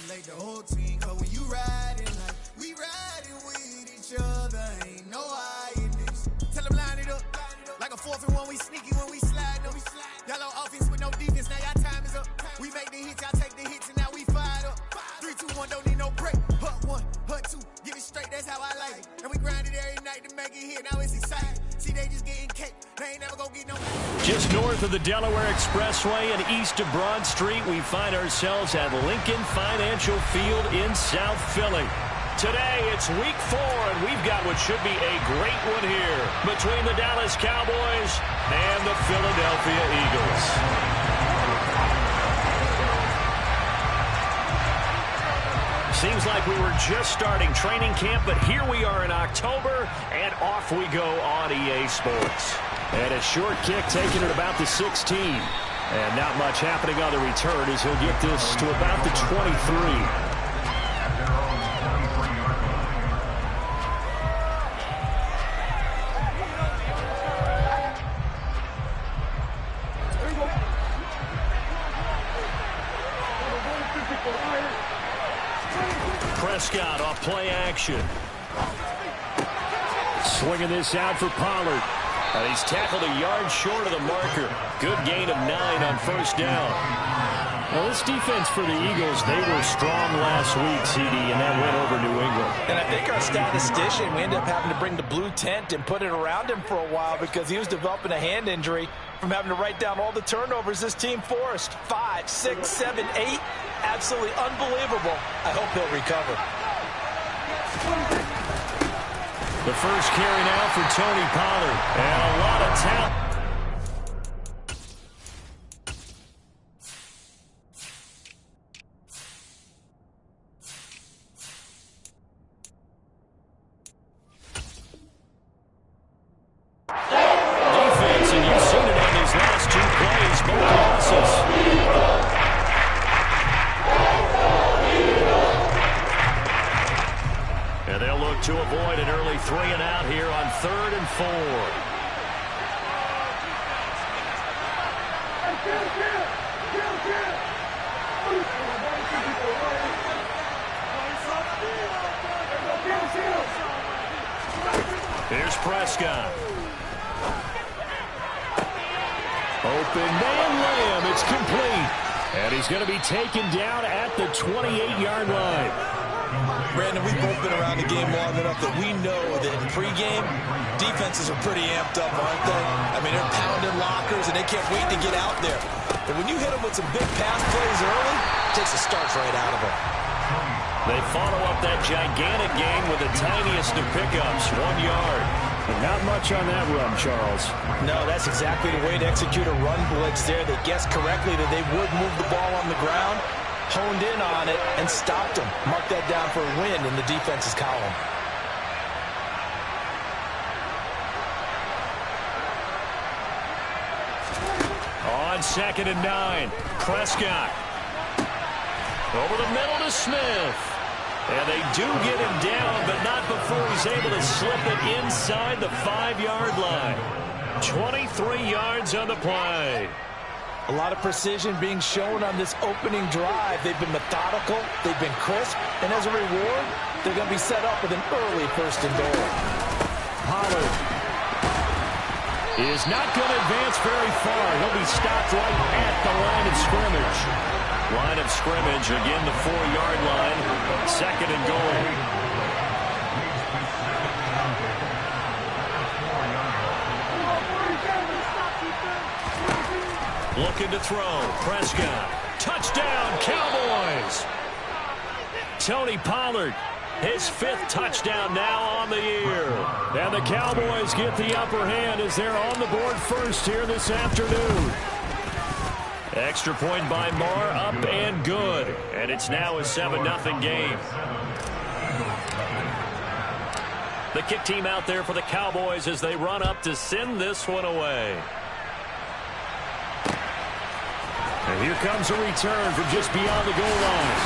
congratulate the whole team. Cause when you riding like we riding with each other, ain't no hiding this. Tell them line it up like a 4th and 1. We sneaky when we slide them. Y'all on offense with no defense, now y'all time is up. We make the hits, y'all take the hits, and now we fired up. 3, 2, 1, don't need no break. Hut 1, hut 2, get it straight, that's how I like it. And we grind it every night to make it hit, now it's exciting. See, they just getting cake, they ain't never gonna get no. Just north of the Delaware Expressway and east of Broad Street, we find ourselves at Lincoln Financial Field in South Philly. Today, it's week 4, and we've got what should be a great one here between the Dallas Cowboys and the Philadelphia Eagles. Seems like we were just starting training camp, but here we are in October, and off we go on EA Sports. And a short kick taken at about the 16. And not much happening on the return as he'll get this to about the 23. Prescott off play action. Swinging this out for Pollard. And he's tackled a yard short of the marker. Good gain of 9 on first down. Well, this defense for the Eagles, they were strong last week, CD, and that went over New England. And I think our statistician, we ended up having to bring the blue tent and put it around him for a while because he was developing a hand injury from having to write down all the turnovers this team forced. 5, 6, 7, 8. Absolutely unbelievable. I hope he'll recover. The first carry now for Tony Pollard. And a lot of talent. Defense, and you've seen it on these last 2 plays, both losses. And they'll look to avoid an early 3 and out here on 3rd and 4. Here's Prescott. Open man layup. It's complete. And he's going to be taken down at the 28-yard line. Brandon, we've both been around the game long enough that we know that in pregame, defenses are pretty amped up, aren't they? I mean, they're pounding lockers, and they can't wait to get out there. But when you hit them with some big pass plays early, it takes the starch right out of them. They follow up that gigantic gain with the tiniest of pickups, 1 yard. But not much on that run, Charles. No, that's exactly the way to execute a run blitz there. They guessed correctly that they would move the ball on the ground, honed in on it, and stopped them. Mark that down for a win in the defense's column. On 2nd and 9, Prescott. Over the middle to Smith. And they do get him down, but not before he's able to slip it inside the 5-yard line. 23 yards on the play. A lot of precision being shown on this opening drive. They've been methodical, they've been crisp, and as a reward, they're going to be set up with an early 1st and goal. Pollard is not going to advance very far. He'll be stopped right at the line of scrimmage. Line of scrimmage, again the 4-yard line. 2nd and goal. Looking to throw. Prescott. Touchdown, Cowboys. Tony Pollard, his 5th touchdown now on the year. And the Cowboys get the upper hand as they're on the board first here this afternoon. Extra point by Marr, up and good. And it's now a 7-0 game. The kick team out there for the Cowboys as they run up to send this one away. And here comes a return from just beyond the goal line.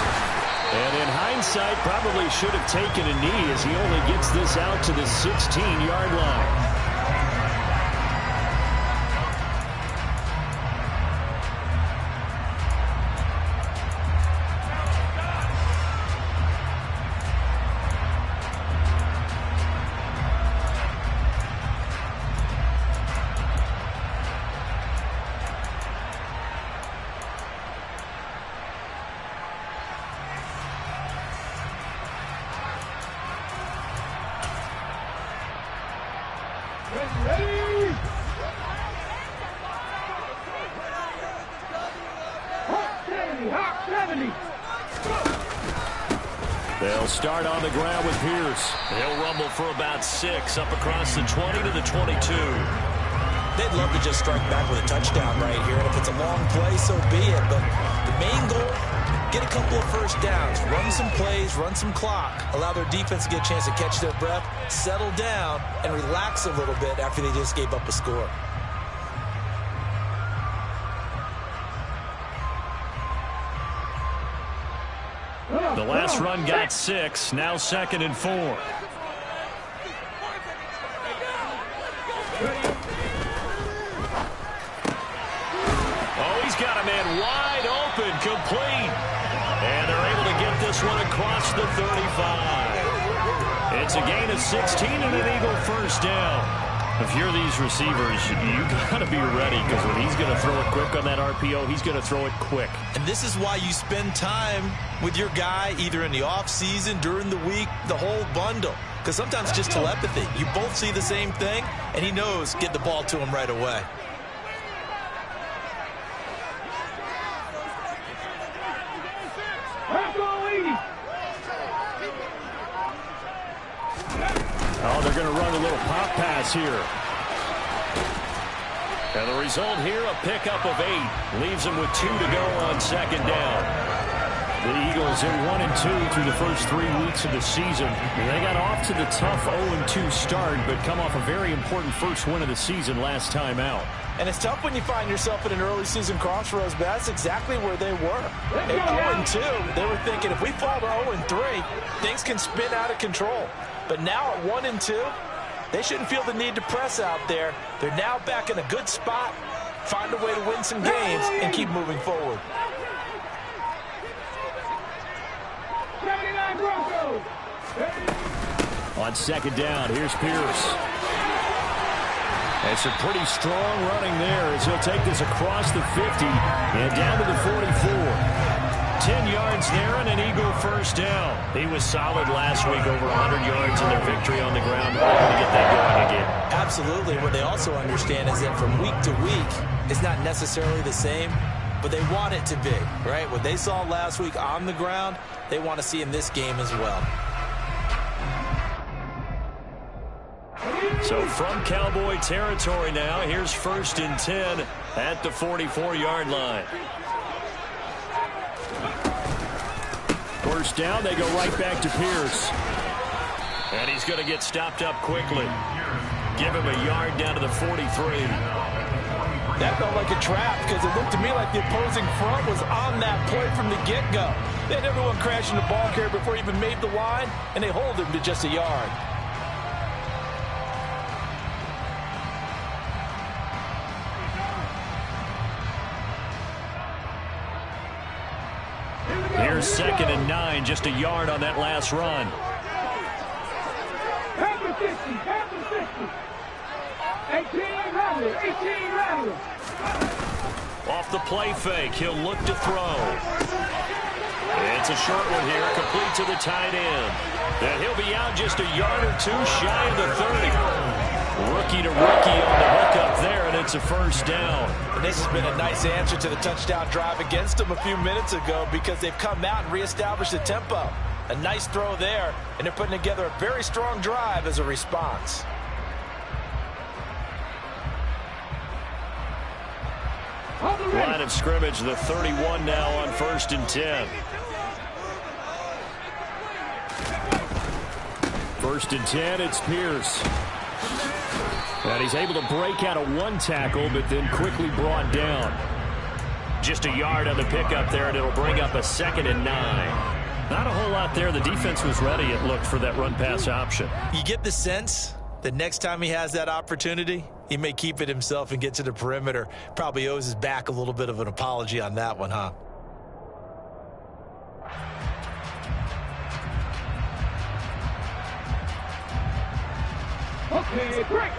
And in hindsight, probably should have taken a knee as he only gets this out to the 16-yard line. They'll start on the ground with Pierce. He'll rumble for about 6 up across the 20 to the 22. They'd love to just strike back with a touchdown right here. And if it's a long play, so be it. But the main goal, get a couple of first downs, run some plays, run some clock, allow their defense to get a chance to catch their breath, settle down, and relax a little bit after they just gave up a score. The last run got 6, now 2nd and 4. Oh, he's got a man wide open, complete. And they're able to get this one across the 35. It's a gain of 16 and an Eagle first down. If you're these receivers, you got to be ready, because when he's going to throw it quick on that RPO, he's going to throw it quick. And this is why you spend time with your guy either in the offseason, during the week, the whole bundle. Because sometimes it's just telepathy. You both see the same thing, and he knows get the ball to him right away. Oh, they're going to run a little pop pass here. And the result here, a pickup of 8. Leaves them with 2 to go on 2nd down. The Eagles are 1-2 through the first 3 weeks of the season. They got off to the tough 0-2 start, but come off a very important first win of the season last time out. And it's tough when you find yourself in an early season crossroads, but that's exactly where they were. At 0-2, they were thinking if we fall to 0-3, things can spin out of control. But now at 1-2, they shouldn't feel the need to press out there. They're now back in a good spot, find a way to win some games, and keep moving forward. On 2nd down, here's Pierce. It's a pretty strong running there as he'll take this across the 50 and down to the 44. 10 yards there and an Eagle first down. He was solid last week, over 100 yards in their victory on the ground. They're going to get that going again. Absolutely. What they also understand is that from week to week, it's not necessarily the same, but they want it to be, right? What they saw last week on the ground, they want to see in this game as well. So from Cowboy territory now, here's 1st and 10 at the 44-yard line. First down, they go right back to Pierce. And he's going to get stopped up quickly. Give him a yard down to the 43. That felt like a trap, because it looked to me like the opposing front was on that play from the get-go. They had everyone crashing the ball carrier before he even made the line, and they hold him to just a yard. Here's 2nd and 9, just a yard on that last run. Off the play fake, he'll look to throw. It's a short one here, complete to the tight end. And he'll be out just a yard or 2 shy of the 30. Rookie to rookie on the hook up there, and it's a first down. And this has been a nice answer to the touchdown drive against them a few minutes ago, because they've come out and reestablished the tempo. A nice throw there, and they're putting together a very strong drive as a response. Line of scrimmage, the 31 now on 1st and 10. 1st and 10, it's Pierce. And he's able to break out of 1 tackle, but then quickly brought down. Just a yard on the pickup there, and it'll bring up a 2nd and 9. Not a whole lot there. The defense was ready, it looked, for that run-pass option. You get the sense that next time he has that opportunity, he may keep it himself and get to the perimeter. Probably owes his back a little bit of an apology on that one, huh? Okay, break.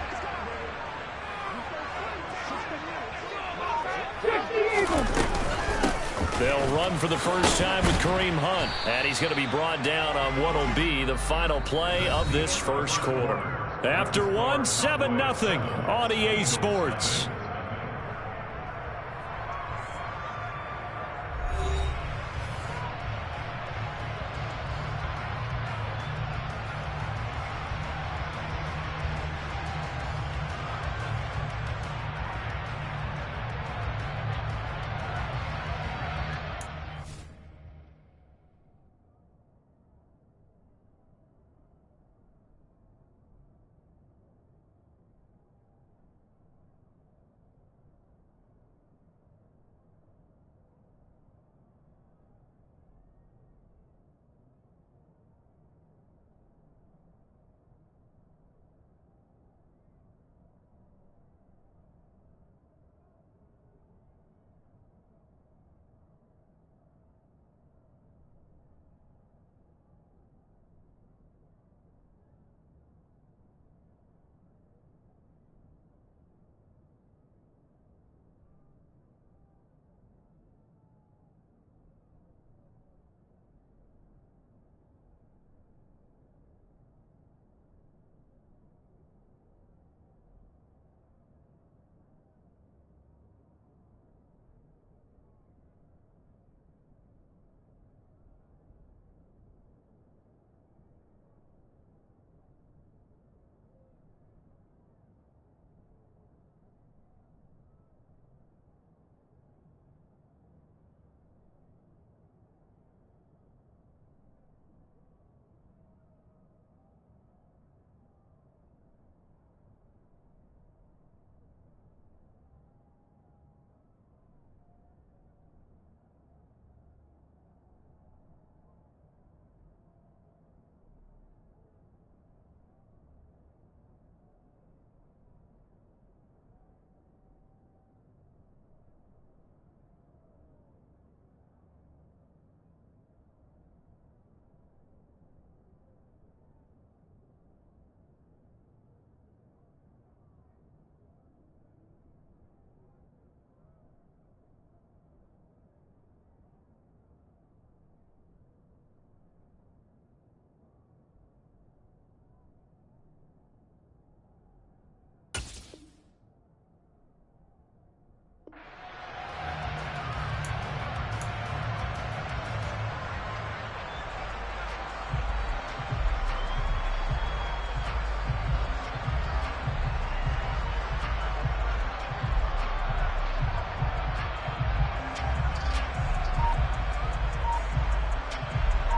They'll run for the first time with Kareem Hunt. And he's going to be brought down on what will be the final play of this first quarter. After 1, 7-0 on EA Sports.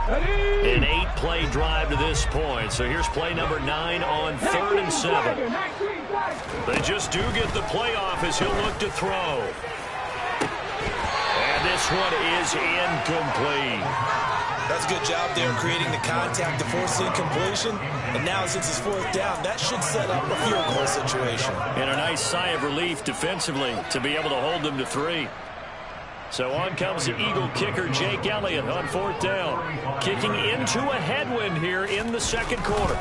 An 8-play drive to this point. So here's play number 9 on 3rd and 7. They just do get the play off as he'll look to throw. And this one is incomplete. That's a good job there creating the contact to force the incompletion. And now since it's 4th down, that should set up a field goal situation. And a nice sigh of relief defensively to be able to hold them to 3. So on comes the Eagle kicker, Jake Elliott, on 4th down. Kicking into a headwind here in the 2nd quarter.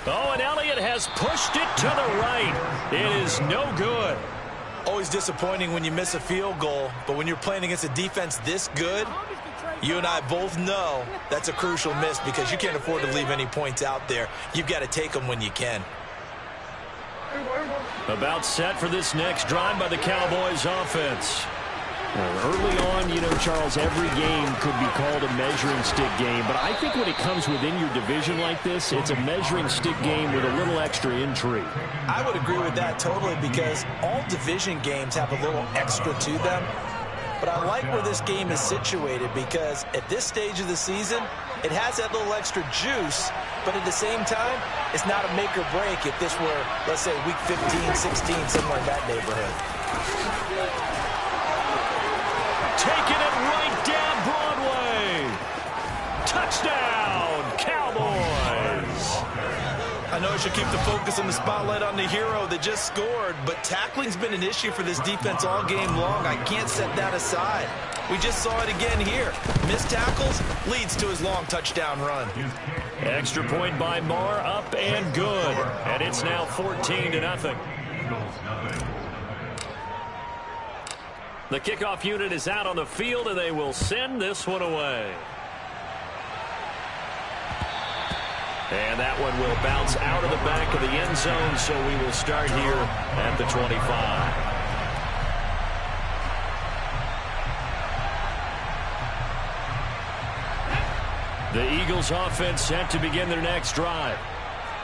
Oh, and Elliott has pushed it to the right. It is no good. Always disappointing when you miss a field goal, but when you're playing against a defense this good, you and I both know that's a crucial miss because you can't afford to leave any points out there. You've got to take them when you can. About set for this next drive by the Cowboys offense. Well, early on, you know, Charles, every game could be called a measuring stick game. But I think when it comes within your division like this, it's a measuring stick game with a little extra intrigue. I would agree with that totally because all division games have a little extra to them. But I like where this game is situated because at this stage of the season, it has that little extra juice. But at the same time, it's not a make or break if this were, let's say, week 15, 16, somewhere in that neighborhood. Taking it right down Broadway. Touchdown, Cowboys. I know I should keep the focus and the spotlight on the hero that just scored, but tackling's been an issue for this defense all game long. I can't set that aside. We just saw it again here. Missed tackles leads to his long touchdown run. Extra point by Marr, up and good. And it's now 14-0. The kickoff unit is out on the field, and they will send this one away. And that one will bounce out of the back of the end zone, so we will start here at the 25. The Eagles offense set to begin their next drive.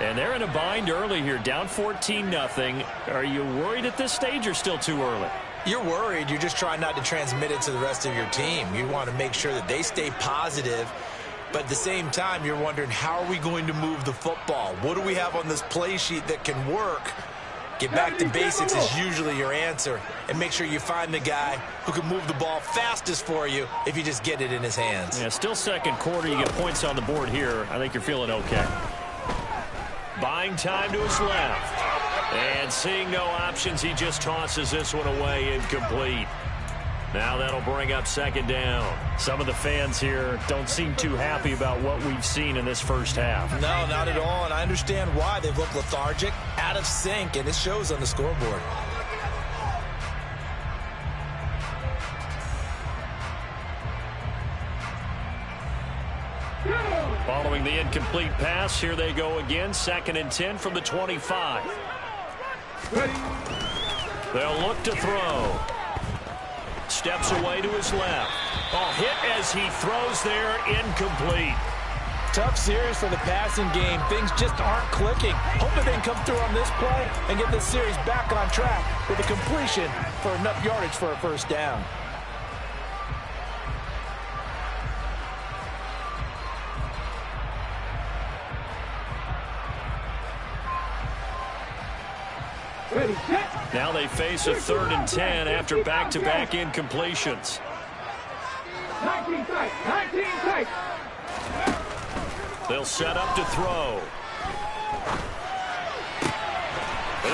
And they're in a bind early here, down 14-0. Are you worried at this stage or still too early? You're worried. You're just trying not to transmit it to the rest of your team. You want to make sure that they stay positive. But at the same time, you're wondering, how are we going to move the football? What do we have on this play sheet that can work? Get back to basics is usually your answer. And make sure you find the guy who can move the ball fastest for you if you just get it in his hands. Yeah, still 2nd quarter. You get points on the board here. I think you're feeling okay. Buying time to his left. And seeing no options, he just tosses this one away, incomplete. Now that'll bring up 2nd down. Some of the fans here don't seem too happy about what we've seen in this first half. No, not at all, and I understand why. They've looked lethargic, out of sync, and it shows on the scoreboard. Following the incomplete pass, here they go again. 2nd and 10 from the 25. They'll look to throw. Steps away to his left. Oh, hit as he throws there, incomplete. Tough series for the passing game. Things just aren't clicking. Hoping they can come through on this play and get this series back on track with a completion for enough yardage for a 1st down. Now they face a 3rd and 10 after back-to-back incompletions. 19 tight. They'll set up to throw.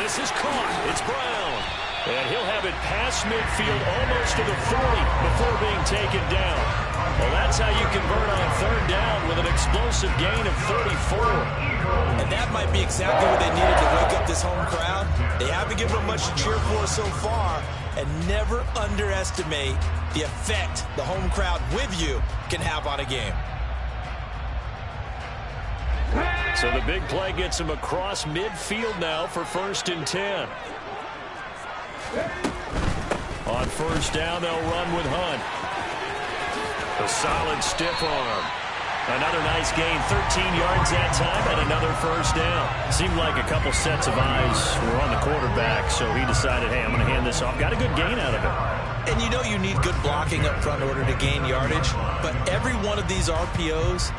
This is caught. It's Brown. And he'll have it past midfield almost to the 40 before being taken down. Well, that's how you convert on 3rd down with an explosive gain of 34. And that might be exactly what they needed to wake up this home crowd. They haven't given them much to cheer for so far. And never underestimate the effect the home crowd with you can have on a game. So the big play gets him across midfield now for 1st and 10. On 1st down, they'll run with Hunt. A solid stiff arm. Another nice gain, 13 yards that time, and another 1st down. Seemed like a couple sets of eyes were on the quarterback, so he decided, hey, I'm going to hand this off. Got a good gain out of it. And you know you need good blocking up front in order to gain yardage, but every one of these RPOs,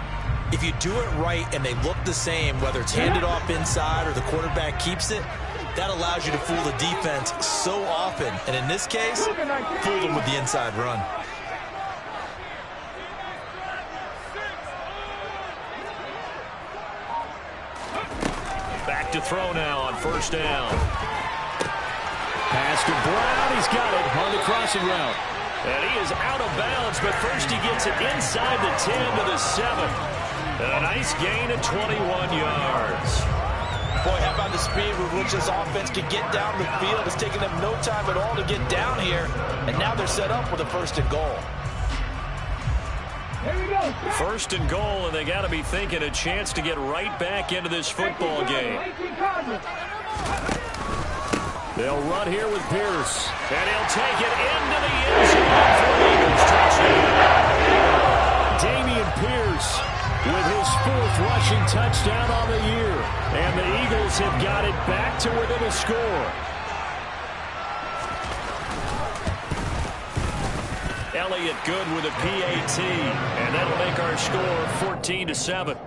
if you do it right and they look the same, whether it's handed off inside or the quarterback keeps it, that allows you to fool the defense so often. And in this case, fool them with the inside run. Back to throw now on first down. Pass to Brown. He's got it on the crossing route. And he is out of bounds, but first he gets it inside the 10 to the 7. A nice gain of 21 yards. Boy, how about the speed with which this offense can get down the field? It's taken them no time at all to get down here, and now they're set up with a 1st and goal. First and goal, and they got to be thinking a chance to get right back into this football game. They'll run here with Pierce, and he'll take it into the end zone for the Eagles touchdown. Dameon Pierce with his 4th rushing touchdown on the year, and the Eagles have got it back to within a score. Elliott good with a PAT, and that'll make our score 14-7.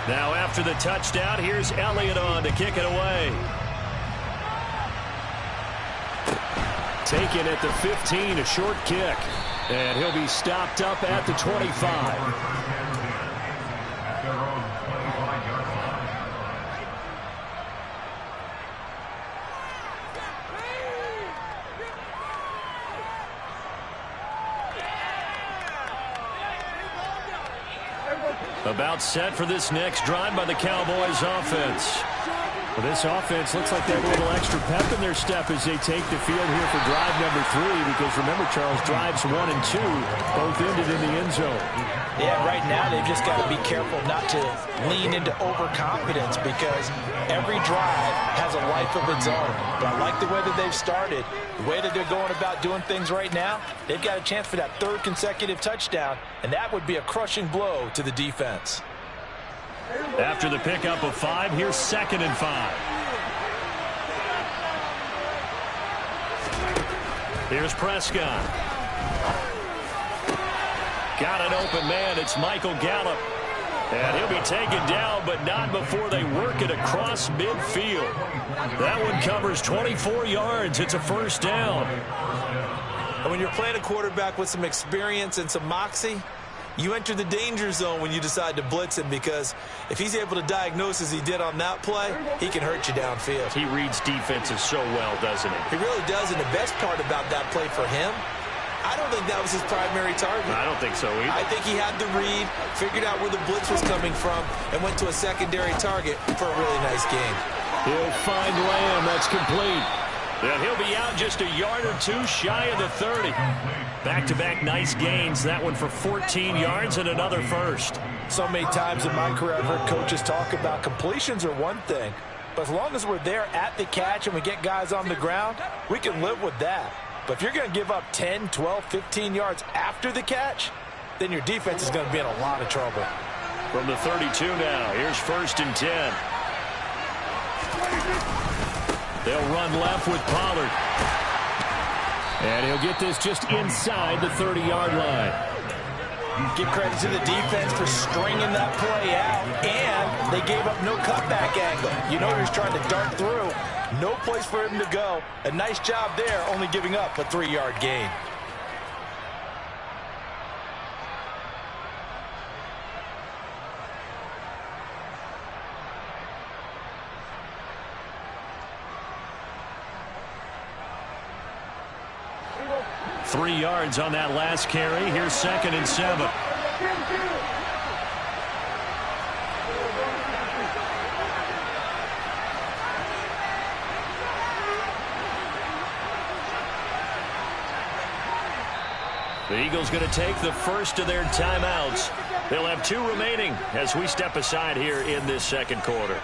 Now after the touchdown, here's Elliott on to kick it away. Taken at the 15, a short kick, and he'll be stopped up at the 25. About set for this next drive by the Cowboys offense. Well, this offense looks like they have a little extra pep in their step as they take the field here for drive number 3, because remember, Charles, drives 1 and 2 both ended in the end zone. Yeah, right now they've just got to be careful not to lean into overconfidence, because every drive has a life of its own. But I like the way that they've started, the way that they're going about doing things right now. They've got a chance for that 3rd consecutive touchdown, and that would be a crushing blow to the defense. After the pickup of 5, here's 2nd and 5. Here's Prescott. Got an open man. It's Michael Gallup. And he'll be taken down, but not before they work it across midfield. That one covers 24 yards. It's a 1st down. And when you're playing a quarterback with some experience and some moxie, you enter the danger zone when you decide to blitz him, because if he's able to diagnose as he did on that play, he can hurt you downfield. He reads defenses so well, doesn't he? He really does, and the best part about that play for him, I don't think that was his primary target. I don't think so either. I think he had the read, figured out where the blitz was coming from, and went to a secondary target for a really nice game. He'll find Lamb. That's complete. And he'll be out just a yard or 2 shy of the 30. Back-to-back nice gains. That one for 14 yards and another 1st. So many times in my career I've heard coaches talk about completions are one thing, but as long as we're there at the catch and we get guys on the ground, we can live with that. But if you're going to give up 10, 12, 15 yards after the catch, then your defense is going to be in a lot of trouble. From the 32 now, here's 1st and 10. They'll run left with Pollard. And he'll get this just inside the 30-yard line. Give credit to the defense for stringing that play out, and they gave up no cutback angle. You know he was trying to dart through. No place for him to go. A nice job there, only giving up a 3-yard gain. Three yards on that last carry. Here's 2nd and 7. The Eagles going to take the first of their timeouts. They'll have 2 remaining as we step aside here in this 2nd quarter.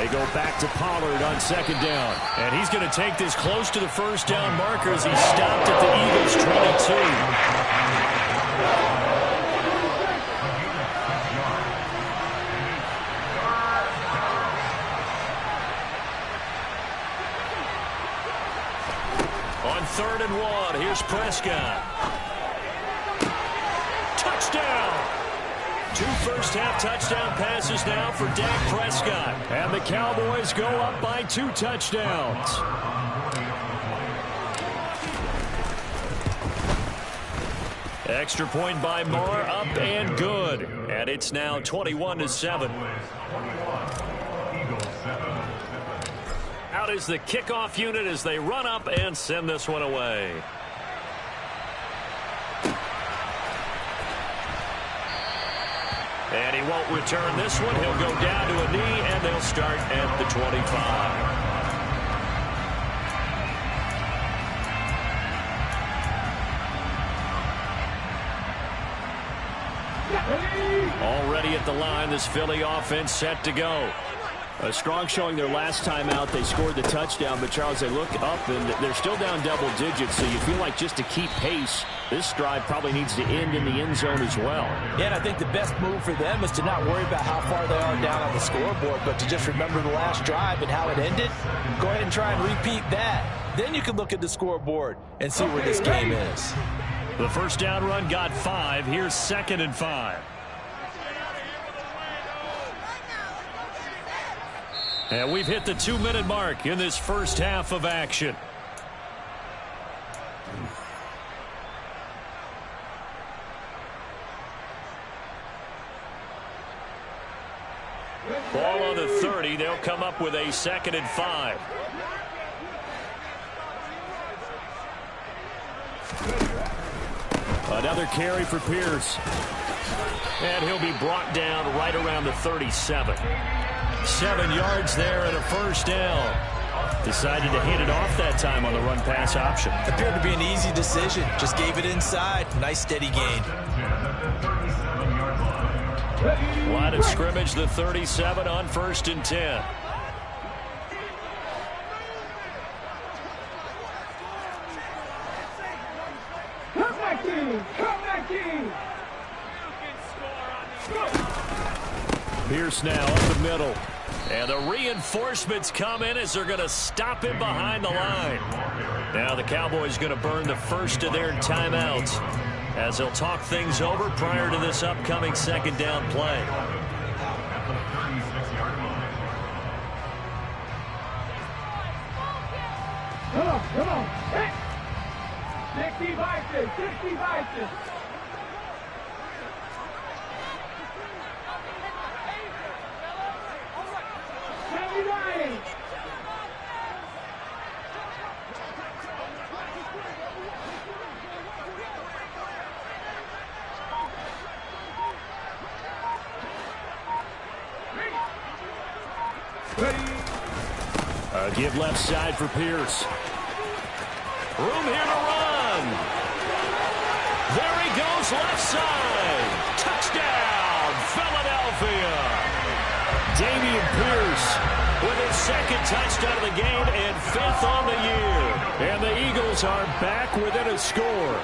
They go back to Pollard on second down. And he's going to take this close to the first down marker as he stopped at the Eagles' 22. On 3rd and 1, here's Prescott. Touchdown! 2 first-half touchdown passes now for Dak Prescott. And the Cowboys go up by 2 touchdowns. Extra point by Moore, up and good. And it's now 21-7. Out is the kickoff unit as they run up and send this one away. And he won't return this one. He'll go down to a knee, and they'll start at the 25. Already at the line, this Philly offense set to go. A strong showing their last time out. They scored the touchdown, but Charles, they look up and they're still down double digits, so you feel like just to keep pace, this drive probably needs to end in the end zone as well. Yeah, and I think the best move for them is to not worry about how far they are down on the scoreboard, but to just remember the last drive and how it ended. Go ahead and try and repeat that. Then you can look at the scoreboard and see where this game is. The first down run got 5. Here's 2nd and 5. And we've hit the 2-minute mark in this first half of action. Ball on the 30. They'll come up with a 2nd and 5. Another carry for Pierce. And he'll be brought down right around the 37. 7 yards there and a first down. Decided to hand it off that time on the run-pass option. Appeared to be an easy decision. Just gave it inside. Nice steady gain. Line of scrimmage, the 37 on 1st and 10. Come back in! Come back in! Pierce now up the middle. And the reinforcements come in as they're going to stop him behind the line. Now the Cowboys going to burn the first of their timeouts as they'll talk things over prior to this upcoming 2nd down play. Come on. Hey. 60 Vices, 60 Vices. Give left side for Pierce. Room here to run. There he goes left side. Touchdown, Philadelphia. Dameon Pierce with his 2nd touchdown of the game and 5th on the year. And the Eagles are back within a score.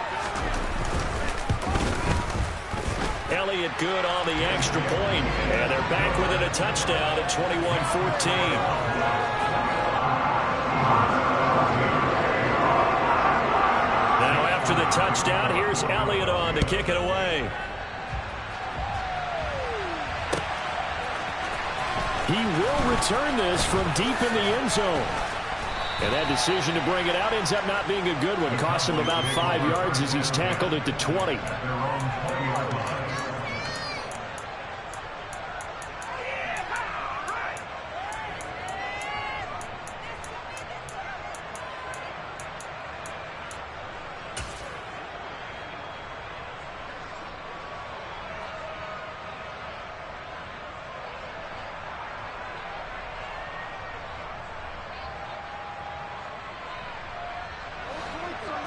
Elliott good on the extra point. And they're back within a touchdown at 21-14. Now after the touchdown, here's Elliott on to kick it away. He will return this from deep in the end zone. And that decision to bring it out ends up not being a good one. Costs him about 5 yards as he's tackled at the 20.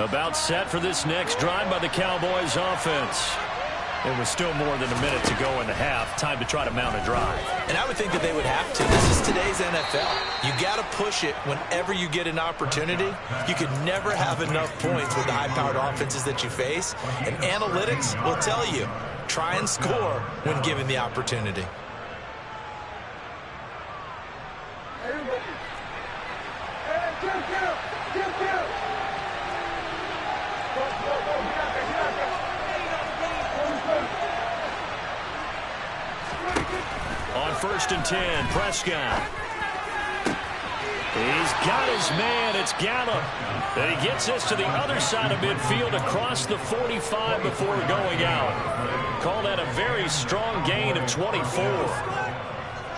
About set for this next drive by the Cowboys offense. And with still more than a minute to go in the half, time to try to mount a drive. And I would think that they would have to. This is today's NFL. You got to push it whenever you get an opportunity. You can never have enough points with the high-powered offenses that you face. And analytics will tell you, try and score when given the opportunity. On 1st and 10, Prescott. He's got his man. It's Gallup. And he gets this to the other side of midfield across the 45 before going out. Call that a very strong gain of 24.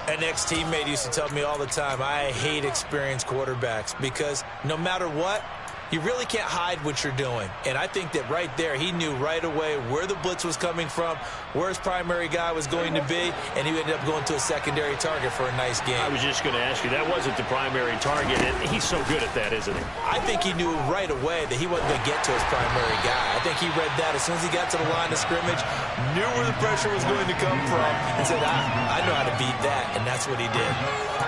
An ex-teammate used to tell me all the time, I hate experienced quarterbacks because no matter what, you really can't hide what you're doing. And I think that right there, he knew right away where the blitz was coming from, where his primary guy was going to be, and he ended up going to a secondary target for a nice game. I was just going to ask you, that wasn't the primary target, and he's so good at that, isn't he? I think he knew right away that he wasn't going to get to his primary guy. I think he read that as soon as he got to the line of scrimmage, knew where the pressure was going to come from, and said, I know how to beat that, and that's what he did.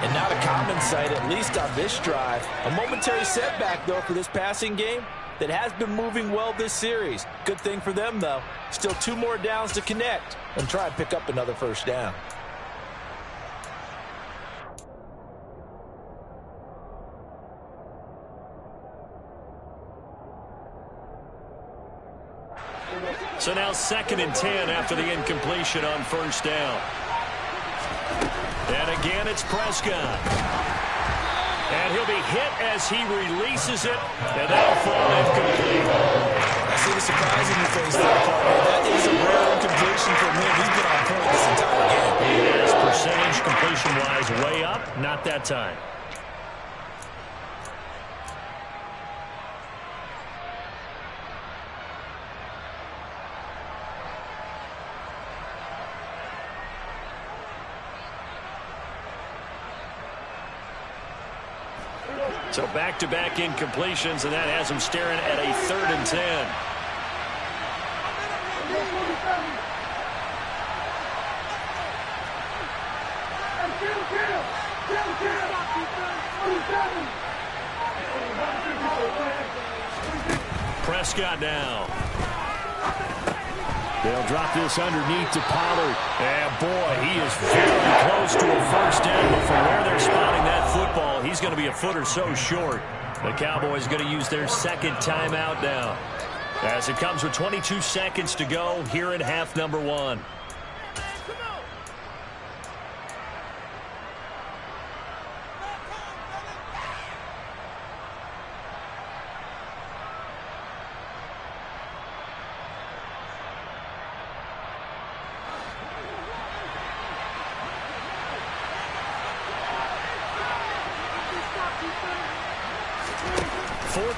And not a common sight, at least on this drive. A momentary setback, though, for this passing game that has been moving well this series. Good thing for them, though. Still 2 more downs to connect and try and pick up another first down. So now 2nd and 10 after the incompletion on 1st down. And again, it's Prescott. And he'll be hit as he releases it, and that'll fall incomplete. I see the surprise in your face there, partner. That is a rare incompletion from him. He's been on point this entire game. His percentage completion-wise way up, not that time. So back-to-back incompletions, and that has him staring at a 3rd and 10. Prescott now. They'll drop this underneath to Pollard. And boy, he is very close to a first down. But from where they're spotting that football, he's going to be a foot or so short. The Cowboys going to use their 2nd timeout now, as it comes with 22 seconds to go here in half number 1.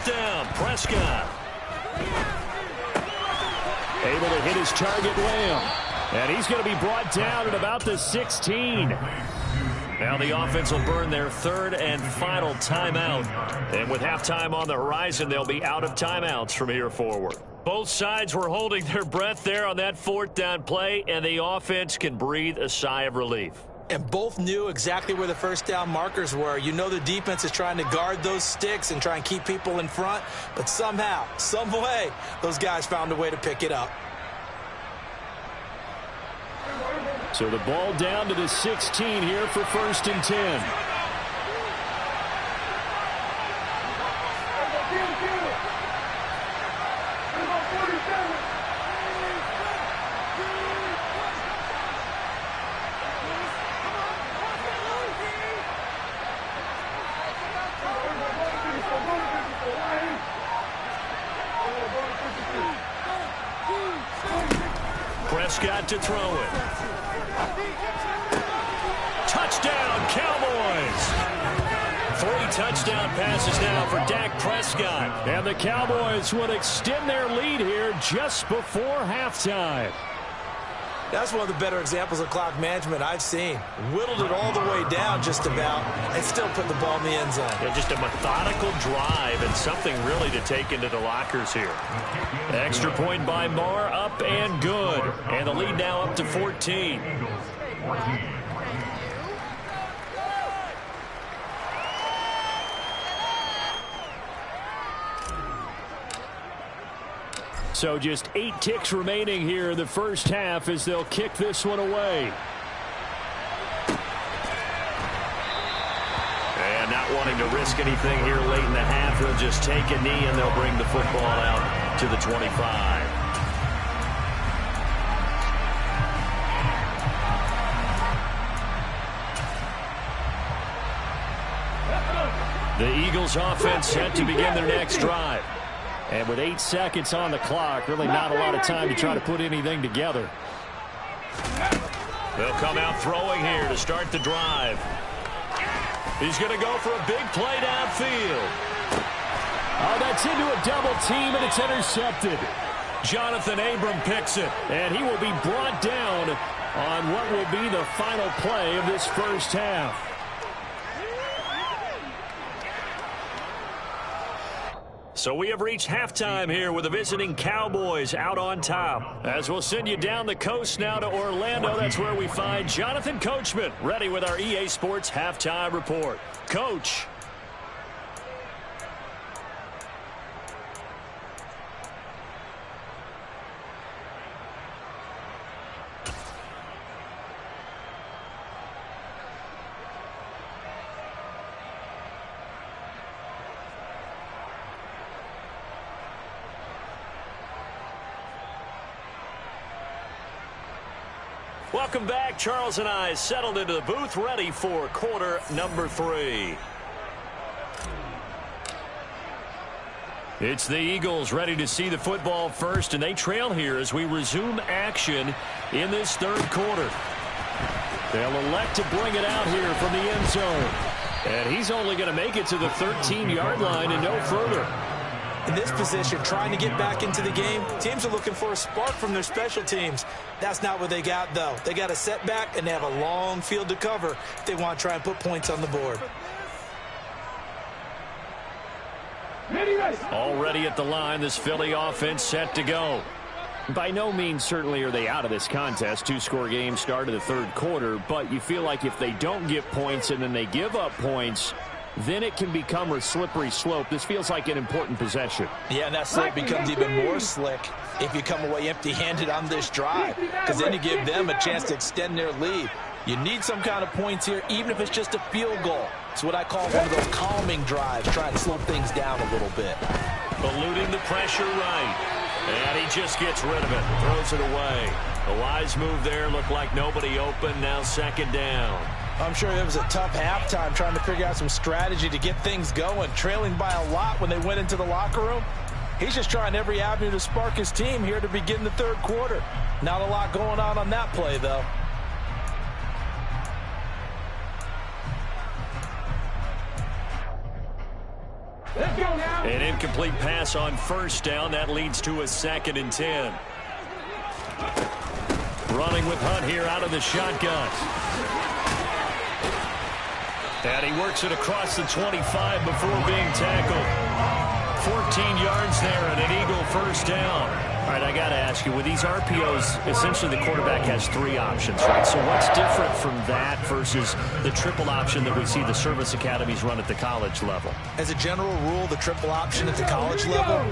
Down, Prescott. Able to hit his target, Lamb. And he's going to be brought down at about the 16. Now the offense will burn their 3rd and final timeout. And with halftime on the horizon, they'll be out of timeouts from here forward. Both sides were holding their breath there on that 4th down play, and the offense can breathe a sigh of relief. And both knew exactly where the first down markers were. You know the defense is trying to guard those sticks and try and keep people in front. But somehow, some way, those guys found a way to pick it up. So the ball down to the 16 here for 1st and 10. Prescott to throw it. Touchdown, Cowboys! 3 touchdown passes now for Dak Prescott. And the Cowboys will extend their lead here just before halftime. That's one of the better examples of clock management I've seen. Whittled it all the way down just about and still put the ball in the end zone. Yeah, just a methodical drive and something really to take into the lockers here. Extra point by Marr, up and good. And the lead now up to 14. So just 8 ticks remaining here in the first half as they'll kick this one away. And not wanting to risk anything here late in the half, they'll just take a knee and they'll bring the football out to the 25. The Eagles offense set to begin their next drive. And with 8 seconds on the clock, really not a lot of time to try to put anything together. They'll come out throwing here to start the drive. He's going to go for a big play downfield. Oh, that's into a double team, and it's intercepted. Jonathan Abram picks it. And he will be brought down on what will be the final play of this first half. So we have reached halftime here with the visiting Cowboys out on top. As we'll send you down the coast now to Orlando, that's where we find Jonathan Coachman ready with our EA Sports Halftime Report. Coach. Welcome back. Charles and I settled into the booth ready for quarter number 3. It's the Eagles ready to see the football first, and they trail here as we resume action in this third quarter. They'll elect to bring it out here from the end zone. And he's only going to make it to the 13-yard line and no further. In this position, trying to get back into the game, teams are looking for a spark from their special teams. That's not what they got, though. They got a setback, and they have a long field to cover if they want to try and put points on the board. Already at the line, this Philly offense set to go. By no means certainly are they out of this contest. 2-score game start of the third quarter, but you feel like if they don't get points and then they give up points, then it can become a slippery slope. This feels like an important possession. Yeah, and that slope becomes even more slick if you come away empty-handed on this drive, because then you give them a chance to extend their lead. You need some kind of points here, even if it's just a field goal. It's what I call one of those calming drives, trying to slow things down a little bit. Eluding the pressure right. And he just gets rid of it, throws it away. A wise move there, looked like nobody open, now second down. I'm sure it was a tough halftime trying to figure out some strategy to get things going, trailing by a lot when they went into the locker room. He's just trying every avenue to spark his team here to begin the third quarter. Not a lot going on that play, though. Let's go now. An incomplete pass on first down. That leads to a 2nd and 10. Running with Hunt here out of the shotgun. And he works it across the 25 before being tackled. 14 yards there and an Eagle first down. All right, I got to ask you, with these RPOs, essentially the quarterback has 3 options, right? So what's different from that versus the triple option that we see the service academies run at the college level? As a general rule, the triple option at the college level,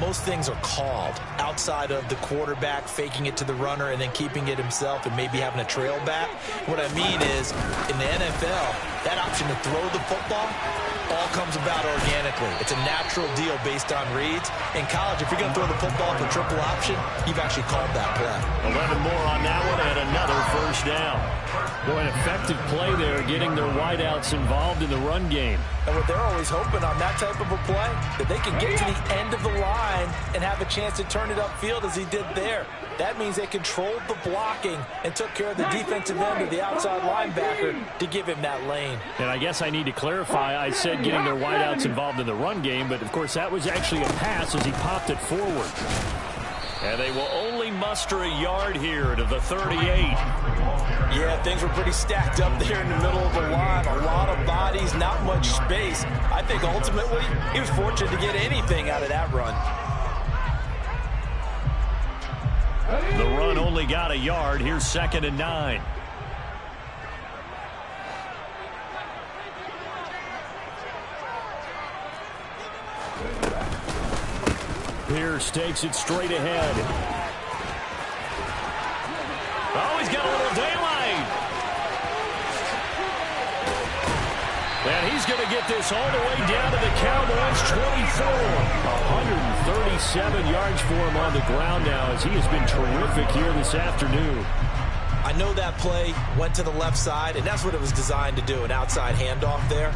most things are called outside of the quarterback faking it to the runner and then keeping it himself and maybe having a trail back. What I mean is, in the NFL, that option to throw the football all comes about organically. It's a natural deal based on reads. In college, if you're going to throw the football for triple option, you've actually called that play. 11 more on that one and another first down. Boy, an effective play there, getting their wideouts involved in the run game. And what they're always hoping on that type of a play, that they can get to the end of the line and have a chance to turn it upfield as he did there. That means they controlled the blocking and took care of the defensive end of the outside linebacker to give him that lane. And I guess I need to clarify, I said getting their wideouts involved in the run game, but of course that was actually a pass as he popped it forward. And they will only muster a yard here to the 38. Yeah, things were pretty stacked up there in the middle of the line. A lot of bodies, not much space. I think ultimately he was fortunate to get anything out of that run. The run only got a yard. Here's 2nd and 9. Pierce takes it straight ahead. Oh, he's got a little daylight. And he's going to get this all the way down to the Cowboys' 24. 137 yards for him on the ground now as he has been terrific here this afternoon. I know that play went to the left side, and that's what it was designed to do, an outside handoff there.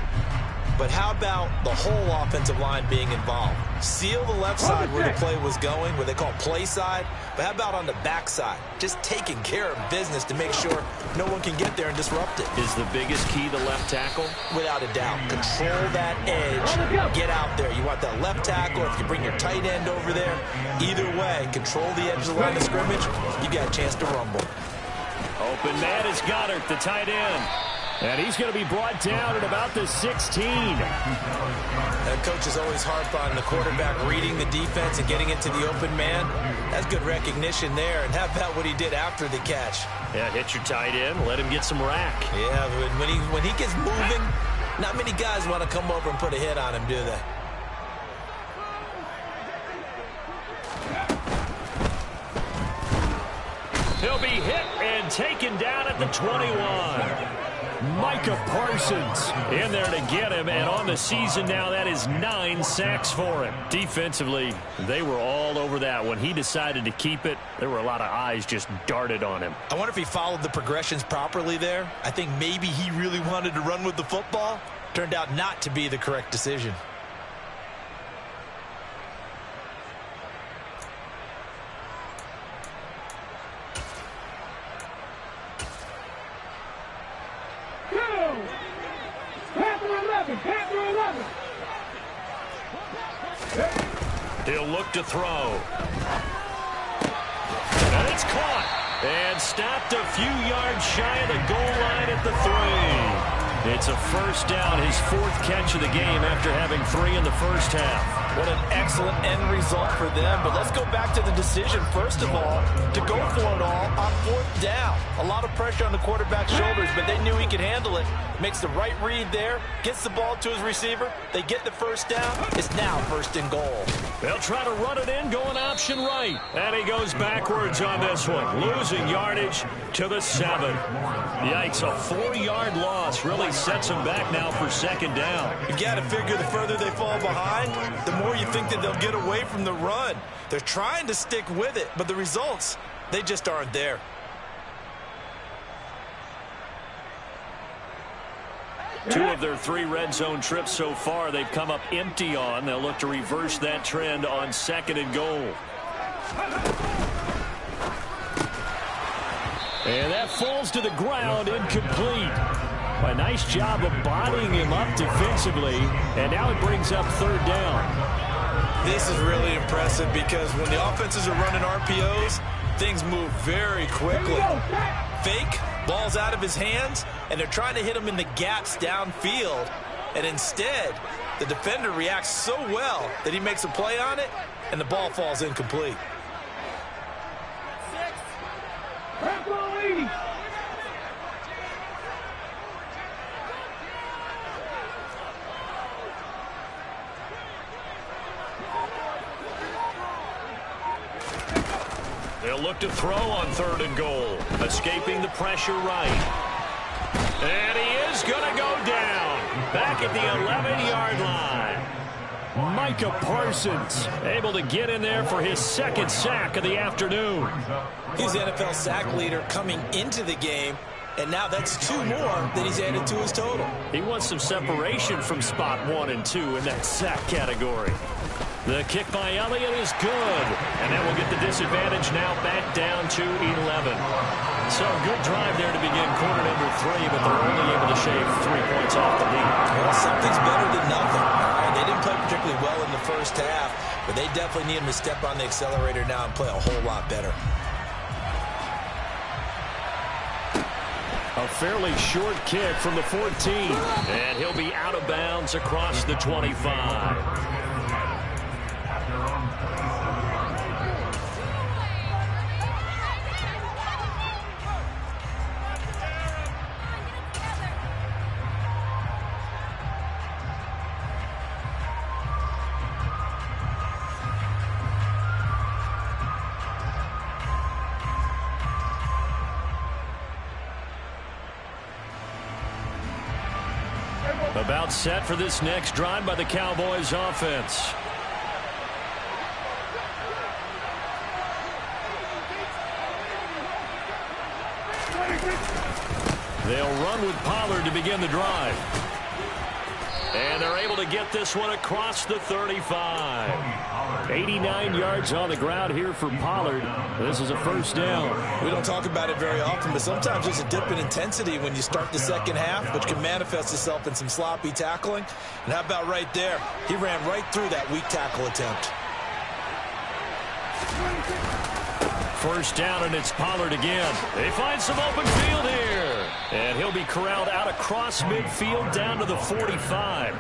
But how about the whole offensive line being involved? Seal the left side where the play was going, what they call play side. But how about on the back side? Just taking care of business to make sure no one can get there and disrupt it. Is the biggest key the left tackle? Without a doubt. Control that edge. Get out there. You want that left tackle. If you bring your tight end over there, either way, control the edge of the line of scrimmage. You got a chance to rumble. Open man is Goddard, the tight end. And he's going to be brought down at about the 16. Coaches always harp on the quarterback reading the defense and getting into the open man. That's good recognition there. And how about what he did after the catch? Yeah, hit your tight end, let him get some rack. Yeah, but when he gets moving, not many guys want to come over and put a hit on him, do they? He'll be hit and taken down at the 21. Micah Parsons in there to get him, and on the season now, that is 9 sacks for him. Defensively, they were all over that. When he decided to keep it, there were a lot of eyes just darted on him. I wonder if he followed the progressions properly there. I think maybe he really wanted to run with the football. Turned out not to be the correct decision. He'll look to throw. And it's caught. And stopped a few yards shy of the goal line at the 3. It's a first down, his 4th catch of the game after having 3 in the first half. What an excellent end result for them. But let's go back to the decision, first of all, to go for it all on 4th down. A lot of pressure on the quarterback's shoulders, but they knew he could handle it. Makes the right read there, gets the ball to his receiver. They get the first down. It's now 1st and goal. They'll try to run it in, going option right. And he goes backwards on this one, losing yardage to the 7. Yikes, a 4-yard loss really sets him back now for 2nd down. You got to figure the further they fall behind, the more you think that they'll get away from the run. They're trying to stick with it, but the results, they just aren't there. Two of their 3 red zone trips so far they've come up empty on. They'll look to reverse that trend on 2nd and goal. And that falls to the ground, incomplete. A nice job of bodying him up defensively, and now it brings up 3rd down. This is really impressive because when the offenses are running RPOs, things move very quickly. Fake, ball's out of his hands, and they're trying to hit him in the gaps downfield. And instead, the defender reacts so well that he makes a play on it, and the ball falls incomplete. They'll look to throw on 3rd and goal. Escaping the pressure right. And he is going to go down. Back at the 11-yard line. Micah Parsons able to get in there for his 2nd sack of the afternoon. He's the NFL sack leader coming into the game, and now that's 2 more that he's added to his total. He wants some separation from spot 1 and 2 in that sack category. The kick by Elliott is good. And that will get the disadvantage now back down to 11. So good drive there to begin quarter number 3, but they're only able to shave 3 points off the lead. Well, something's better than nothing. All right, they didn't play particularly well in the first half, but they definitely need him to step on the accelerator now and play a whole lot better. A fairly short kick from the 14, and he'll be out of bounds across the 25. About set for this next drive by the Cowboys offense. They'll run with Pollard to begin the drive. And they're able to get this one across the 35. 89 yards on the ground here for Pollard. This is a first down. We don't talk about it very often, but sometimes there's a dip in intensity when you start the second half, which can manifest itself in some sloppy tackling. And how about right there? He ran right through that weak tackle attempt. First down, and it's Pollard again. They find some open field here. And he'll be corralled out across midfield down to the 45.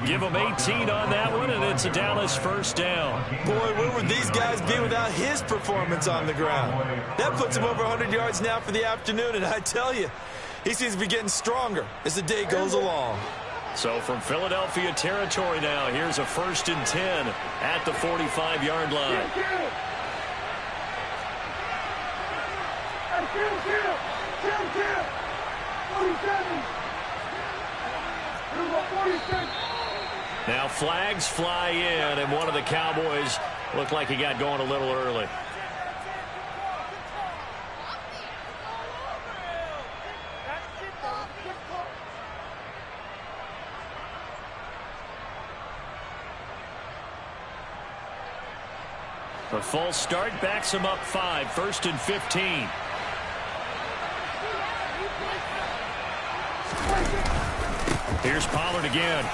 Give him 18 on that one, and it's a Dallas first down. Boy, where would these guys be without his performance on the ground? That puts him over 100 yards now for the afternoon, and I tell you, he seems to be getting stronger as the day goes along. So from Philadelphia territory now, here's a 1st and 10 at the 45-yard line. Now flags fly in, and one of the Cowboys looked like he got going a little early. The false start backs him up 5, 1st and 15. Here's Pollard again.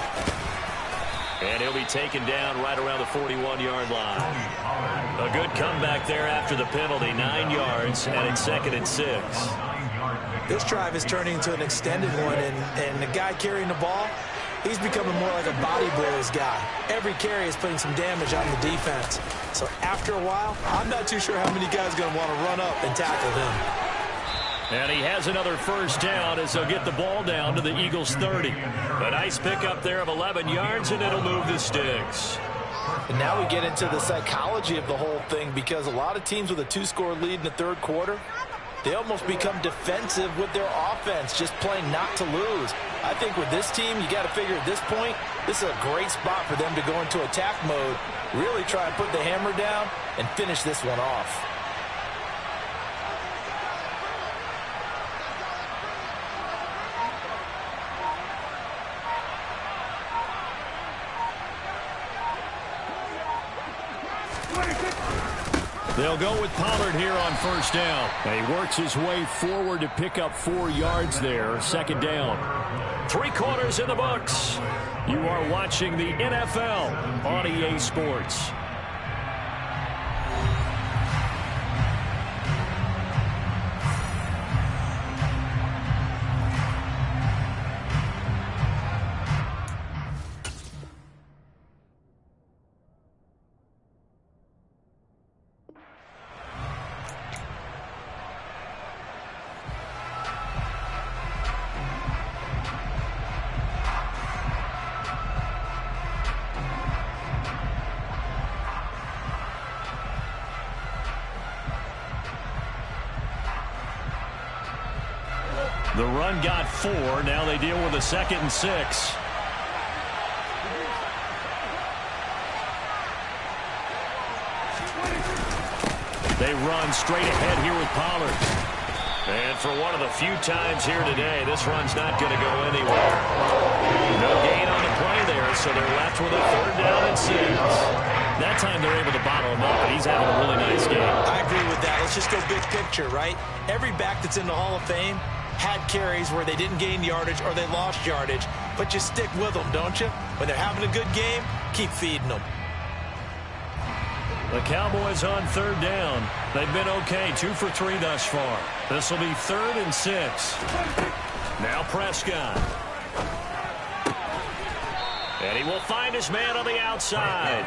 And he'll be taken down right around the 41-yard line. A good comeback there after the penalty. 9 yards, and it's 2nd and 6. This drive is turning into an extended one, and the guy carrying the ball, he's becoming more like a body blows guy. Every carry is putting some damage on the defense. So after a while, I'm not too sure how many guys are going to want to run up and tackle him. And he has another first down as they'll get the ball down to the Eagles' 30. A nice pickup there of 11 yards, and it'll move the sticks. And now we get into the psychology of the whole thing, because a lot of teams with a 2-score lead in the third quarter, they almost become defensive with their offense, just playing not to lose. I think with this team, you got to figure at this point, this is a great spot for them to go into attack mode, really try and put the hammer down and finish this one off. They'll go with Pollard here on first down. And he works his way forward to pick up 4 yards there. 2nd down. 3 quarters in the books. You are watching the NFL on EA Sports. The run got 4. Now they deal with a 2nd and 6. They run straight ahead here with Pollard. And for one of the few times here today, this run's not going to go anywhere. No gain on the play there, so they're left with a 3rd down and 6. That time they're able to bottle him up, and he's having a really nice game. I agree with that. Let's just go big picture, right? Every back that's in the Hall of Fame had carries where they didn't gain yardage or they lost yardage, but you stick with them, don't you? When they're having a good game, keep feeding them. The Cowboys on third down. They've been okay, 2 for 3 thus far. This will be 3rd and 6. Now Prescott. And he will find his man on the outside.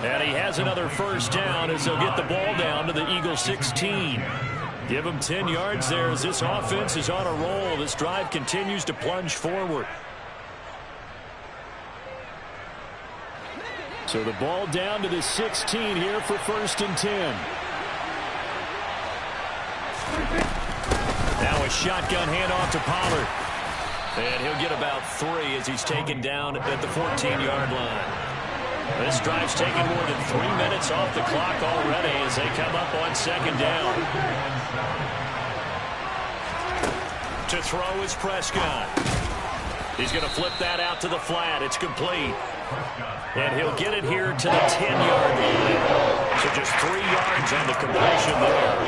And he has another first down as they'll get the ball down to the Eagles 16. Give him 10 yards there as this offense is on a roll. This drive continues to plunge forward. So the ball down to the 16 here for 1st and 10. Now a shotgun handoff to Pollard. And he'll get about 3 as he's taken down at the 14-yard line. This drive's taken more than 3 minutes off the clock already as they come up on 2nd down. To throw is Prescott. He's going to flip that out to the flat. It's complete. And he'll get it here to the 10-yard line. So just 3 yards on the completion there.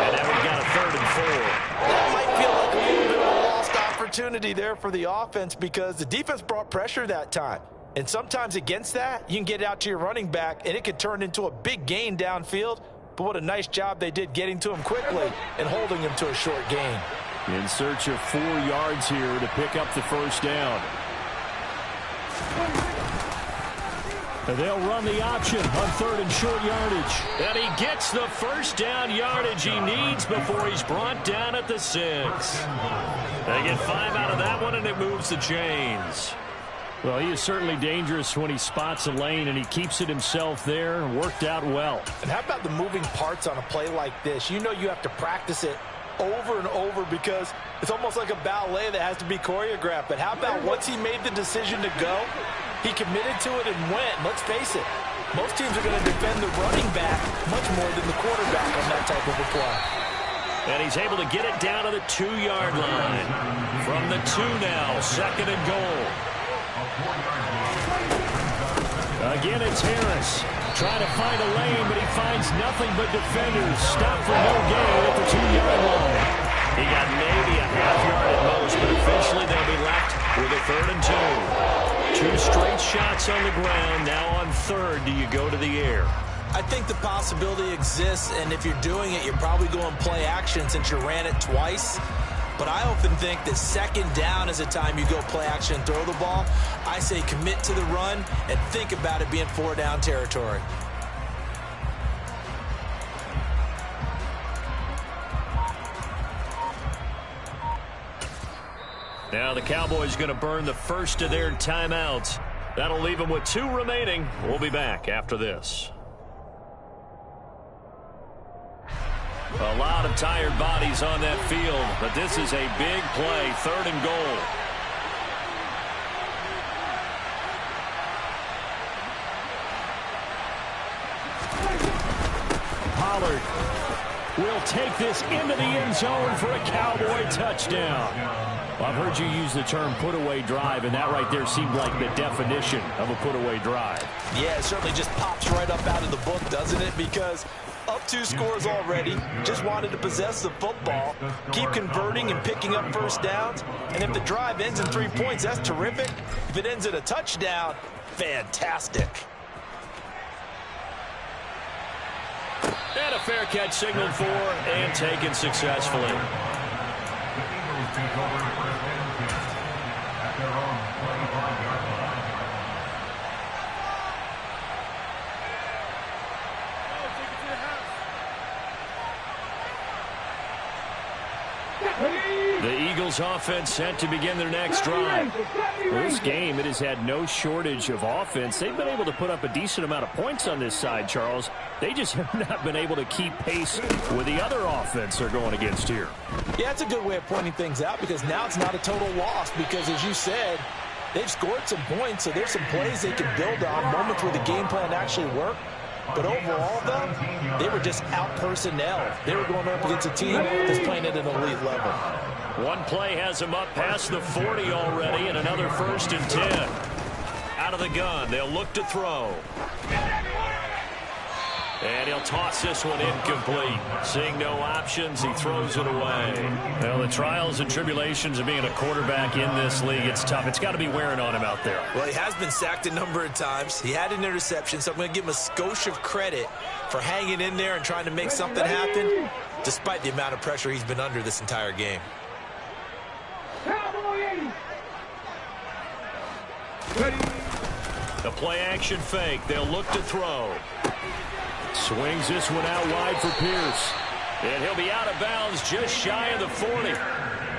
And now we've got a 3rd and 4. That might feel like a little bit of a lost opportunity there for the offense because the defense brought pressure that time. And sometimes against that, you can get it out to your running back, and it could turn into a big gain downfield. But what a nice job they did getting to him quickly and holding him to a short gain. In search of 4 yards here to pick up the first down. And they'll run the option on 3rd and short yardage. And he gets the first down yardage he needs before he's brought down at the 6. They get 5 out of that one, and it moves the chains. Well, he is certainly dangerous when he spots a lane, and he keeps it himself there and worked out well. And how about the moving parts on a play like this? You know you have to practice it over and over because it's almost like a ballet that has to be choreographed. But how about once he made the decision to go, he committed to it and went. Let's face it, most teams are going to defend the running back much more than the quarterback on that type of a play. And he's able to get it down to the 2-yard line. From the 2 now, 2nd and goal. Again, it's Harris. Trying to find a lane, but he finds nothing but defenders. Stop for no gain at the 2-yard line. He got maybe a half yard at most, but eventually they'll be left with a 3rd and 2. 2 straight shots on the ground. Now on 3rd, do you go to the air? I think the possibility exists, and if you're doing it, you're probably going play action since you ran it twice. But I often think that 2nd down is a time you go play action and throw the ball. I say commit to the run and think about it being 4-down territory. Now the Cowboys going to burn the first of their timeouts. That'll leave them with 2 remaining. We'll be back after this. A lot of tired bodies on that field, but this is a big play, 3rd and goal. Pollard will take this into the end zone for a Cowboy touchdown. Well, I've heard you use the term put-away drive, and that right there seemed like the definition of a put-away drive. Yeah, it certainly just pops right up out of the book, doesn't it? Because up 2 scores already, just wanted to possess the football, keep converting and picking up first downs, and if the drive ends in 3 points, that's terrific. If it ends in a touchdown, fantastic. And a fair catch signaled for and taken successfully. The Eagles offense set to begin their next drive. Well, this game, it has had no shortage of offense. They've been able to put up a decent amount of points on this side, Charles. They just have not been able to keep pace with the other offense they're going against here. Yeah, it's a good way of pointing things out because now it's not a total loss because, as you said, they've scored some points, so there's some plays they can build on, moments where the game plan actually worked. But overall, though, they were just out-personnel. They were going up against a team that's playing at an elite level. One play has them up past the 40 already, and another 1st and 10. Out of the gun, they'll look to throw. And he'll toss this one incomplete. Seeing no options, he throws it away. Well, the trials and tribulations of being a quarterback in this league, it's tough. It's got to be wearing on him out there. Well, he has been sacked a number of times. He had an interception, so I'm going to give him a skosh of credit for hanging in there and trying to make something happen, despite the amount of pressure he's been under this entire game. The play-action fake. They'll look to throw. Swings this one out wide for Pierce. And he'll be out of bounds just shy of the 40.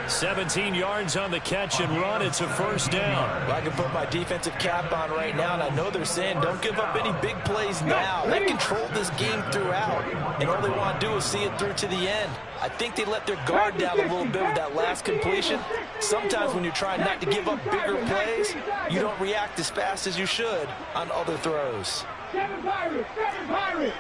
17 yards on the catch and run. It's a first down. Well, I can put my defensive cap on right now, and I know they're saying don't give up any big plays now. They controlled this game throughout, and all they want to do is see it through to the end. I think they let their guard down a little bit with that last completion. Sometimes when you're trying not to give up bigger plays, you don't react as fast as you should on other throws. Seven Pirates! Seven Pirates!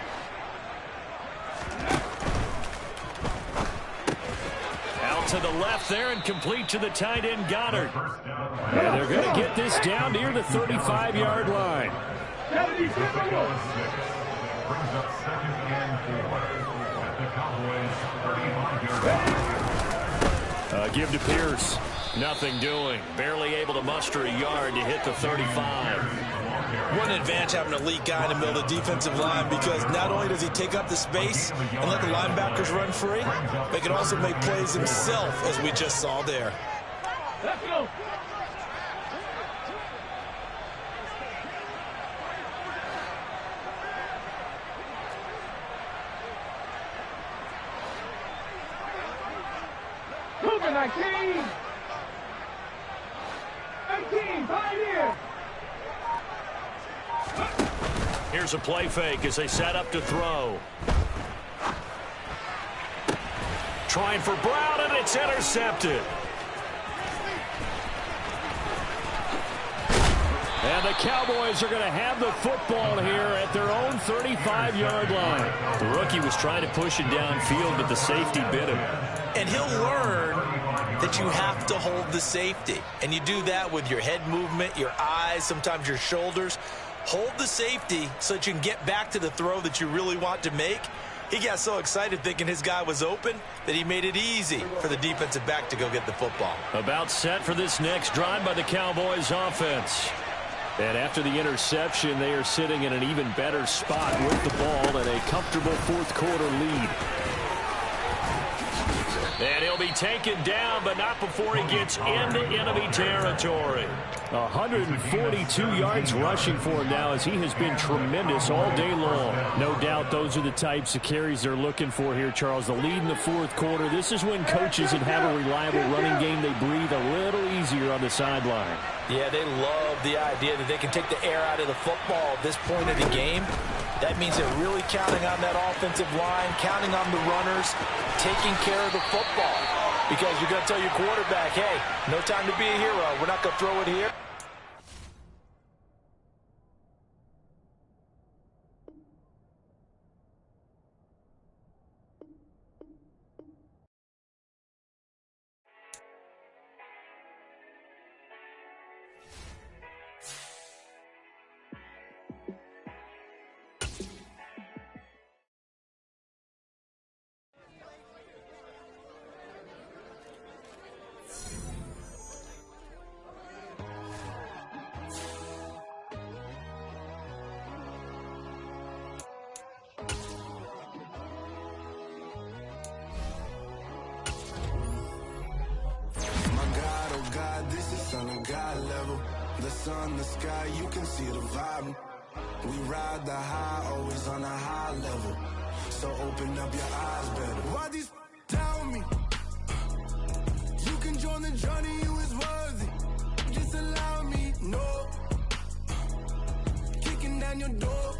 Out to the left there and complete to the tight end Goddard. And they're going to get this down near the 35-yard line. Give to Pierce. Nothing doing. Barely able to muster a yard to hit the 35. What an advantage having an elite guy in the middle of the defensive line, because not only does he take up the space and let the linebackers run free, but he can also make plays himself, as we just saw there. Let's go! Cougar 19! 18, Pioneer! Here's a play fake as they set up to throw. Trying for Brown, and it's intercepted. And the Cowboys are going to have the football here at their own 35-yard line. The rookie was trying to push it downfield, but the safety bit him. And he'll learn that you have to hold the safety. And you do that with your head movement, your eyes, sometimes your shoulders. Hold the safety so that you can get back to the throw that you really want to make. He got so excited thinking his guy was open that he made it easy for the defensive back to go get the football. About set for this next drive by the Cowboys offense. And after the interception, they are sitting in an even better spot with the ball and a comfortable fourth quarter lead. And he'll be taken down, but not before he gets into enemy territory. 142 yards rushing for him now, as he has been tremendous all day long. No doubt those are the types of carries they're looking for here, Charles. The lead in the fourth quarter. This is when coaches that have a reliable running game, they breathe a little easier on the sideline. Yeah, they love the idea that they can take the air out of the football at this point of the game. That means they're really counting on that offensive line, counting on the runners, taking care of the football. Because you're going to tell your quarterback, hey, no time to be a hero. We're not going to throw it here. The sun, the sky, you can see the vibe. We ride the high, always on a high level. So open up your eyes better. Why these tell me? You can join the journey, you is worthy. Just allow me, no. Kicking down your door.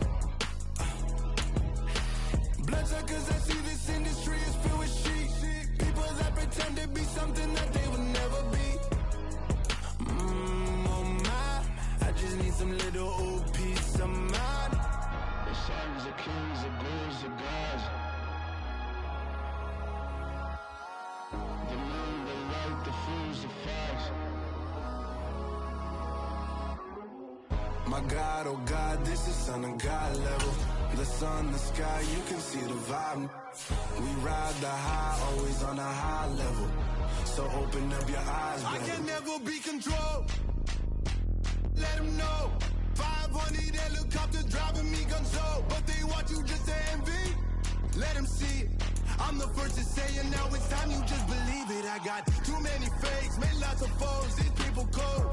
Bloodsuckers, I see this industry is filled with sheep. People that pretend to be something that they will never be. Just need some little old peace of mind. The sons of kings, the ghouls of gods. The moon, the light, the fools, the facts. My God, oh God, this is on a God level. The sun, the sky, you can see the vibe. We ride the high, always on a high level. So open up your eyes, baby. I can never be controlled. Let them know. 500 helicopter driving me gonzo. But they want you just to envy. Let them see it. I'm the first to say it, now it's time you just believe it. I got too many fakes, made lots of foes, these people cold.